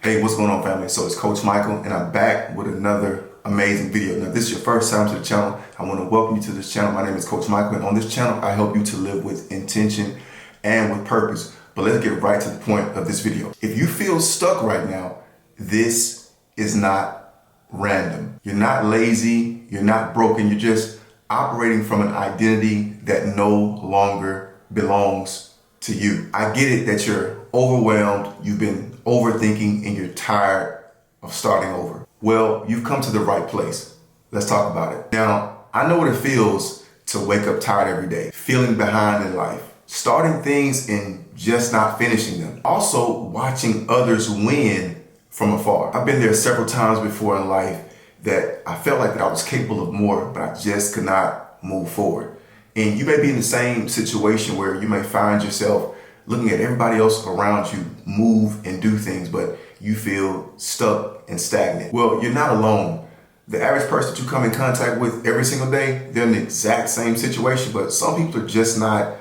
Hey, what's going on, family? So it's Coach Michael, and I'm back with another amazing video. Now, if this is your first time to the channel, I want to welcome you to this channel. My name is Coach Michael, and on this channel, I help you to live with intention and with purpose. But let's get right to the point of this video. If you feel stuck right now, this is not random. You're not lazy, you're not broken, you're just operating from an identity that no longer belongs to you. I get it that you're overwhelmed, you've been overthinking, and you're tired of starting over. Well, you've come to the right place. Let's talk about it. Now, I know what it feels to wake up tired every day, feeling behind in life, starting things and just not finishing them. Also, watching others win from afar. I've been there several times before in life that I felt like that I was capable of more, but I just could not move forward. And you may be in the same situation where you may find yourself looking at everybody else around you move and do things, but you feel stuck and stagnant. Well, you're not alone. The average person that you come in contact with every single day, they're in the exact same situation, but some people are just not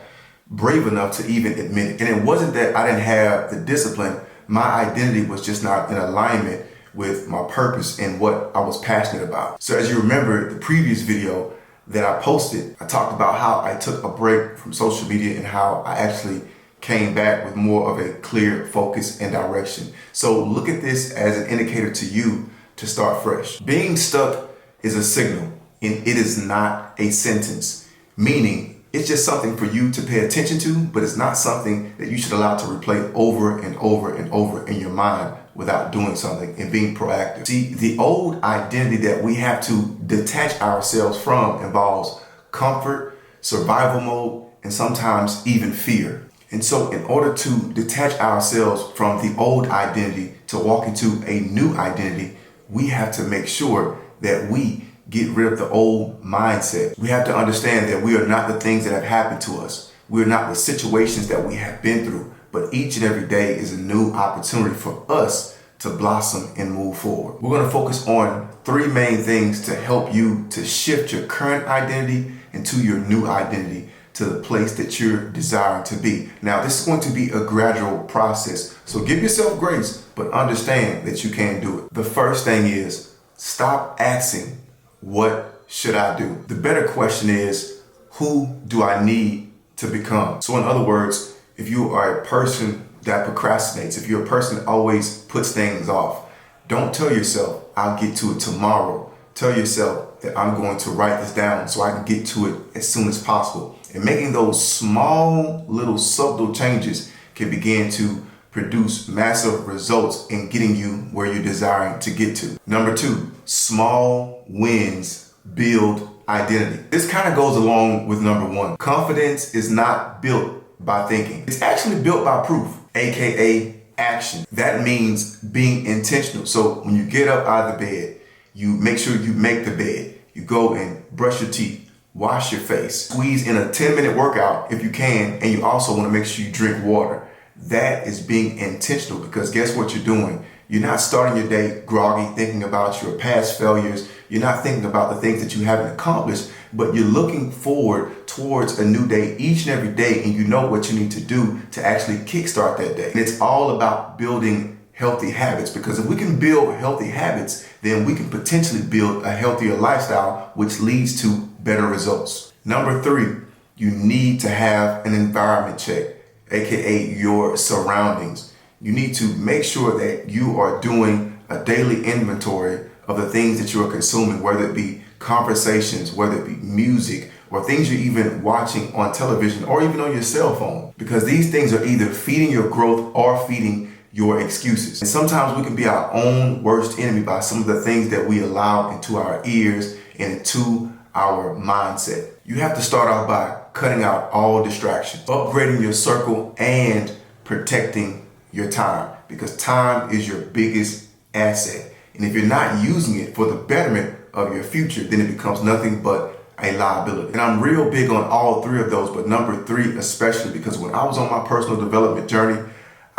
brave enough to even admit it. And it wasn't that I didn't have the discipline. My identity was just not in alignment with my purpose and what I was passionate about. So as you remember the previous video that I posted, I talked about how I took a break from social media and how I actually came back with more of a clear focus and direction. So look at this as an indicator to you to start fresh. Being stuck is a signal, and it is not a sentence, meaning it's just something for you to pay attention to, but it's not something that you should allow to replay over and over and over in your mind without doing something and being proactive. See, the old identity that we have to detach ourselves from involves comfort, survival mode, and sometimes even fear. And so in order to detach ourselves from the old identity to walk into a new identity, we have to make sure that we get rid of the old mindset. We have to understand that we are not the things that have happened to us. We are not the situations that we have been through, but each and every day is a new opportunity for us to blossom and move forward. We're going to focus on three main things to help you to shift your current identity into your new identity, to the place that you're desiring to be. Now, this is going to be a gradual process, so give yourself grace, but understand that you can do it. The first thing is stop asking, what should I do? The better question is, who do I need to become? So in other words, if you are a person that procrastinates, if you're a person that always puts things off, don't tell yourself, I'll get to it tomorrow. Tell yourself that I'm going to write this down so I can get to it as soon as possible. And making those small, little subtle changes can begin to produce massive results in getting you where you're desiring to get to. Number two, small wins build identity. This kind of goes along with number one. Confidence is not built by thinking. It's actually built by proof, aka action. That means being intentional. So when you get up out of the bed, you make sure you make the bed. You go and brush your teeth, wash your face, squeeze in a 10-minute workout if you can, and you also want to make sure you drink water. That is being intentional, because guess what you're doing? You're not starting your day groggy, thinking about your past failures. You're not thinking about the things that you haven't accomplished, but you're looking forward towards a new day each and every day, and you know what you need to do to actually kickstart that day. And it's all about building healthy habits, because if we can build healthy habits, then we can potentially build a healthier lifestyle, which leads to better results. Number three, you need to have an environment check, aka your surroundings. You need to make sure that you are doing a daily inventory of the things that you are consuming, whether it be conversations, whether it be music, or things you're even watching on television or even on your cell phone, because these things are either feeding your growth or feeding your excuses. And sometimes we can be our own worst enemy by some of the things that we allow into our ears and into our mindset. You have to start off by cutting out all distractions, upgrading your circle, and protecting your time, because time is your biggest asset. And if you're not using it for the betterment of your future, then it becomes nothing but a liability. And I'm real big on all three of those, but number three especially, because when I was on my personal development journey,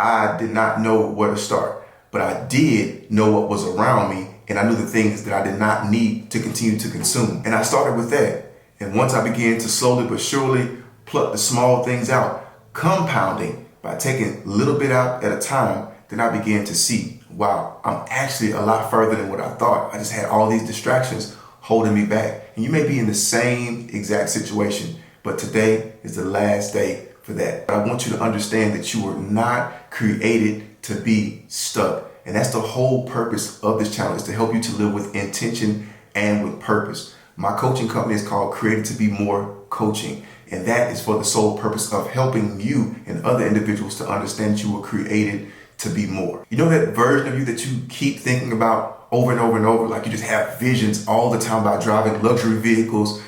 I did not know where to start, but I did know what was around me, and I knew the things that I did not need to continue to consume. And I started with that. And once I began to slowly but surely pluck the small things out, compounding by taking a little bit out at a time, then I began to see, wow, I'm actually a lot further than what I thought. I just had all these distractions holding me back. And you may be in the same exact situation, but today is the last day for that. But I want you to understand that you were not created to be stuck. And that's the whole purpose of this channel, is to help you to live with intention and with purpose. My coaching company is called Created to Be More Coaching. And that is for the sole purpose of helping you and other individuals to understand that you were created to be more. You know that version of you that you keep thinking about over and over and over, like you just have visions all the time about driving luxury vehicles,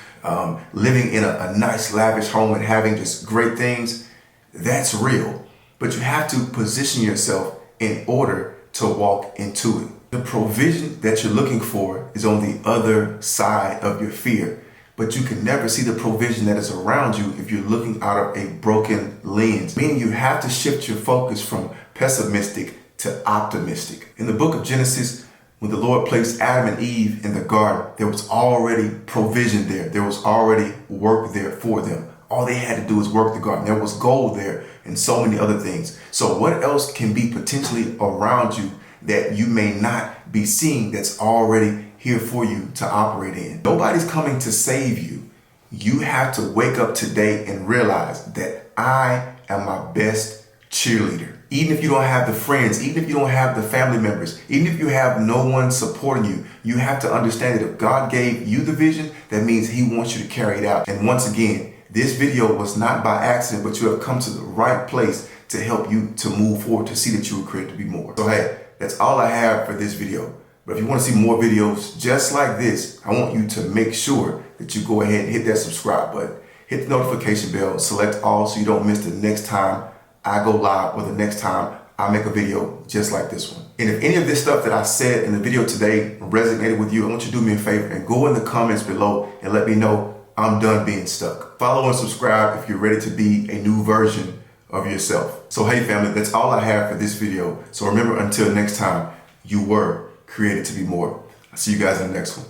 living in a nice lavish home and having just great things? That's real. But you have to position yourself in order to walk into it. The provision that you're looking for is on the other side of your fear. But you can never see the provision that is around you if you're looking out of a broken lens. Meaning you have to shift your focus from pessimistic to optimistic. In the book of Genesis, when the Lord placed Adam and Eve in the garden, there was already provision there. There was already work there for them. All they had to do was work the garden. There was gold there and so many other things. So what else can be potentially around you that you may not be seeing that's already here for you to operate in? Nobody's coming to save you. You have to wake up today and realize that I am my best cheerleader. Even if you don't have the friends, even if you don't have the family members, even if you have no one supporting you, you have to understand that if God gave you the vision, that means He wants you to carry it out. And once again, this video was not by accident, but you have come to the right place to help you to move forward, to see that you were created to be more. So hey, that's all I have for this video. But if you want to see more videos just like this, I want you to make sure that you go ahead and hit that subscribe button, hit the notification bell, select all so you don't miss the next time I go live or the next time I make a video just like this one. And if any of this stuff that I said in the video today resonated with you, I want you to do me a favor and go in the comments below and let me know I'm done being stuck. Follow and subscribe if you're ready to be a new version of yourself. So hey family, that's all I have for this video. So remember, until next time, you were created to be more. I'll see you guys in the next one.